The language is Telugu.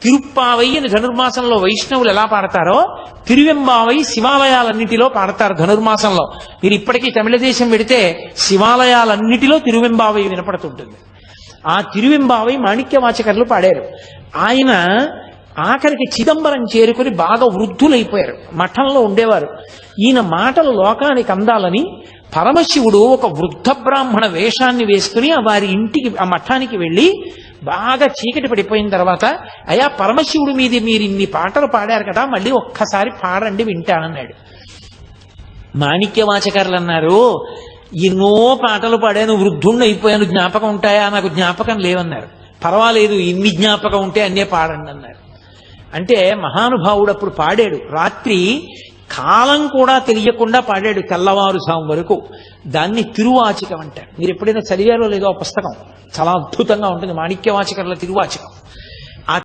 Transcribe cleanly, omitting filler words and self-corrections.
తిరుప్పావై అని ధనుర్మాసంలో వైష్ణవులు ఎలా పాడతారో తిరువెంబావై శివాలయాలన్నిటిలో పాడతారు ధనుర్మాసంలో. మీరు ఇప్పటికీ తమిళ దేశం పెడితే శివాలయాలన్నిటిలో తిరువెంబావై వినపడుతుంటుంది. ఆ తిరువెంబావై మాణిక్యవాచకర్లు పాడారు. ఆయన ఆఖరికి చిదంబరం చేరుకుని బాగా వృద్ధులైపోయారు, మఠంలో ఉండేవారు. ఈయన మాటలు లోకానికి అందాలని పరమశివుడు ఒక వృద్ధ బ్రాహ్మణ వేషాన్ని వేసుకుని వారి ఇంటికి ఆ మఠానికి వెళ్ళి బాగా చీకటి పడిపోయిన తర్వాత, అయ్యా పరమశివుడి మీద మీరు ఇన్ని పాటలు పాడారు కదా, మళ్ళీ ఒక్కసారి పాడండి వింటానన్నాడు. మాణిక్యవాచకర్లు అన్నారు, ఎన్నో పాటలు పాడాను, వృద్ధుణ్ణి అయిపోయాను, జ్ఞాపకం ఉంటాయా? నాకు జ్ఞాపకం లేవన్నారు. పర్వాలేదు, ఇన్ని జ్ఞాపకం ఉంటే అన్నే పాడండి అన్నారు. అంటే మహానుభావుడు అప్పుడు పాడాడు. రాత్రి కాలం కూడా తెలియకుండా పాడాడు, తెల్లవారుజాము వరకు. దాన్ని తిరువాచికం అంటారు. మీరు ఎప్పుడైనా చదివారో లేదో ఆ పుస్తకం, చాలా అద్భుతంగా ఉంటుంది, మాణిక్యవాచకర్ల తిరువాచికం.